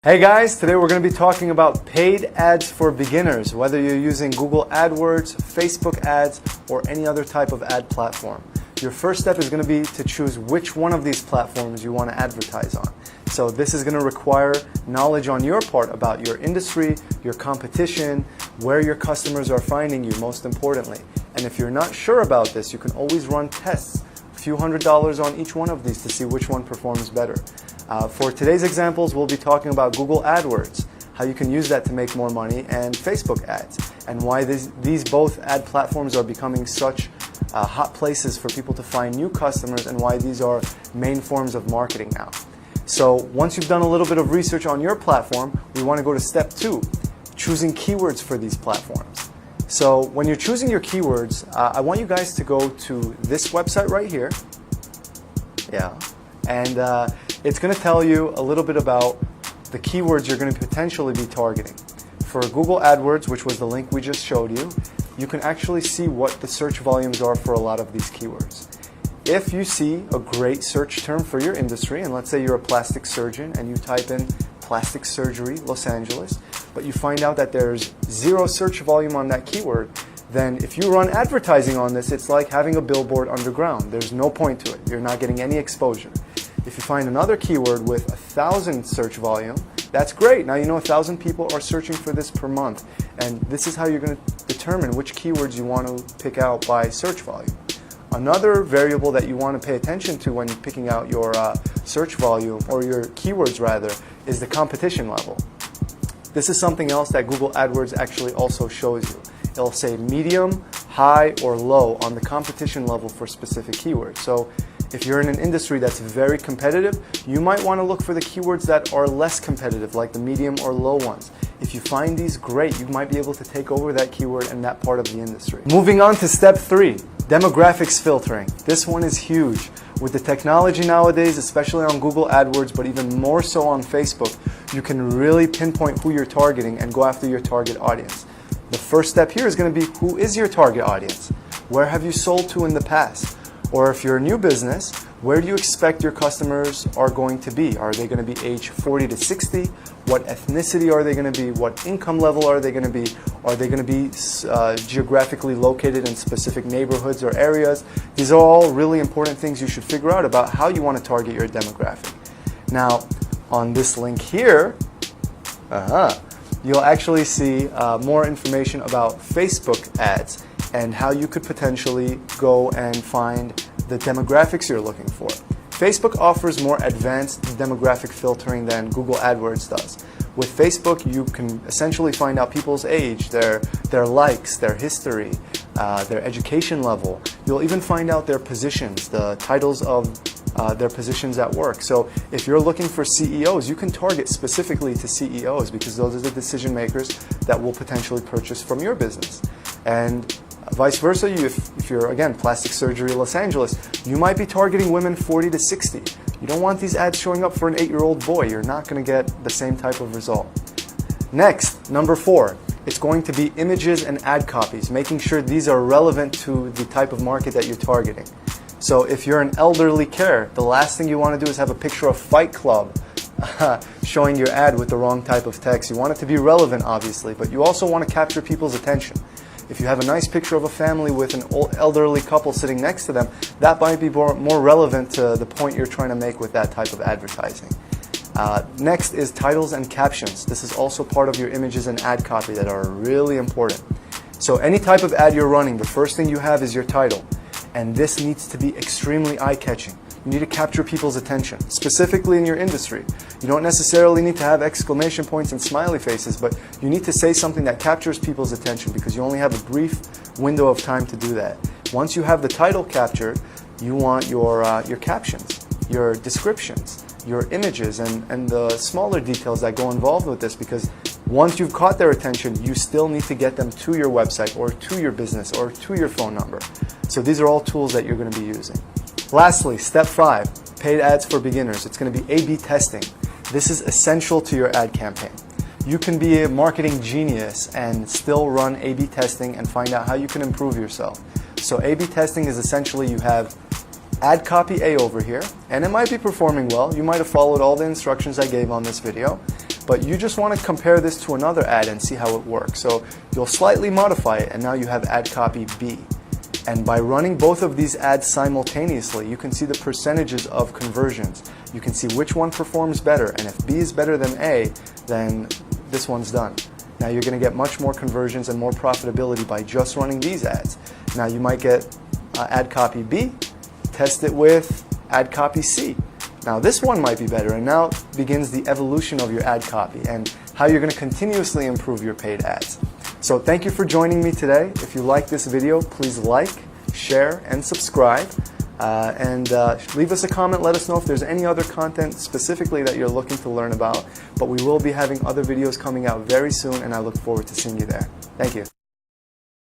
Hey guys, today we're going to be talking about paid ads for beginners, whether you're using Google AdWords, Facebook ads, or any other type of ad platform. Your first step is going to be to choose which one of these platforms you want to advertise on. So this is going to require knowledge on your part about your industry, your competition, where your customers are finding you, most importantly. And if you're not sure about this, you can always run tests, a few $100s on each one of these to see which one performs better. For today's examples, we'll be talking about Google AdWords, how you can use that to make more money, and Facebook ads, and why these both ad platforms are becoming such hot places for people to find new customers, and why these are main forms of marketing now. So once you've done a little bit of research on your platform, we want to go to step 2, choosing keywords for these platforms. So when you're choosing your keywords, I want you guys to go to this website right here. Yeah. And it's going to tell you a little bit about the keywords you're going to potentially be targeting. For Google AdWords, which was the link we just showed you, you can actually see what the search volumes are for a lot of these keywords. If you see a great search term for your industry, and let's say you're a plastic surgeon and you type in plastic surgery Los Angeles, but you find out that there's 0 search volume on that keyword, then if you run advertising on this, it's like having a billboard underground. There's no point to it. You're not getting any exposure. If you find another keyword with 1,000 search volume, that's great. Now you know 1,000 people are searching for this per month. And this is how you're going to determine which keywords you want to pick out by search volume. Another variable that you want to pay attention to when picking out your search volume, or your keywords rather, is the competition level. This is something else that Google AdWords actually also shows you. It'll say medium, high, or low on the competition level for specific keywords. So if you're in an industry that's very competitive, you might want to look for the keywords that are less competitive, like the medium or low ones. If you find these great, you might be able to take over that keyword in that part of the industry. Moving on to step 3, demographics filtering. This one is huge. With the technology nowadays, especially on Google AdWords, but even more so on Facebook, you can really pinpoint who you're targeting and go after your target audience. The first step here is going to be, who is your target audience? Where have you sold to in the past? Or if you're a new business, where do you expect your customers are going to be? Are they going to be age 40 to 60? What ethnicity are they going to be? What income level are they going to be? Are they going to be geographically located in specific neighborhoods or areas? These are all really important things you should figure out about how you want to target your demographic. Now, on this link here, you'll actually see more information about Facebook ads and how you could potentially go and find the demographics you're looking for. Facebook offers more advanced demographic filtering than Google AdWords does. With Facebook, you can essentially find out people's age, their likes, their history, their education level. You'll even find out their positions, the titles of their positions at work. So if you're looking for CEOs, you can target specifically to CEOs because those are the decision makers that will potentially purchase from your business. And vice versa, if you're, again, plastic surgery Los Angeles, you might be targeting women 40 to 60. You don't want these ads showing up for an 8-year-old boy. You're not going to get the same type of result. Next, number 4, it's going to be images and ad copies, making sure these are relevant to the type of market that you're targeting. So if you're in elderly care, the last thing you want to do is have a picture of Fight Club showing your ad with the wrong type of text. You want it to be relevant, obviously, but you also want to capture people's attention. If you have a nice picture of a family with an elderly couple sitting next to them, that might be more relevant to the point you're trying to make with that type of advertising. Next is titles and captions. This is also part of your images and ad copy that are really important. So any type of ad you're running, the first thing you have is your title. And this needs to be extremely eye-catching. You need to capture people's attention, specifically in your industry. You don't necessarily need to have exclamation points and smiley faces, but you need to say something that captures people's attention because you only have a brief window of time to do that. Once you have the title captured, you want your captions, your descriptions, your images, and the smaller details that go involved with this, because once you've caught their attention, you still need to get them to your website or to your business or to your phone number. So these are all tools that you're going to be using. Lastly, step 5, paid ads for beginners. It's going to be A/B testing. This is essential to your ad campaign. You can be a marketing genius and still run A/B testing and find out how you can improve yourself. So A/B testing is essentially, you have ad copy A over here, and it might be performing well. You might have followed all the instructions I gave on this video. but you just want to compare this to another ad and see how it works. So you'll slightly modify it, and now you have ad copy B. And by running both of these ads simultaneously, you can see the percentages of conversions. You can see which one performs better, and if B is better than A, then this one's done. Now you're going to get much more conversions and more profitability by just running these ads. Now you might get ad copy B, test it with ad copy C. Now this one might be better, and now begins the evolution of your ad copy and how you're going to continuously improve your paid ads. So thank you for joining me today. If you like this video, please like, share, and subscribe. Leave us a comment. Let us know if there's any other content specifically that you're looking to learn about. But we will be having other videos coming out very soon, and I look forward to seeing you there. Thank you.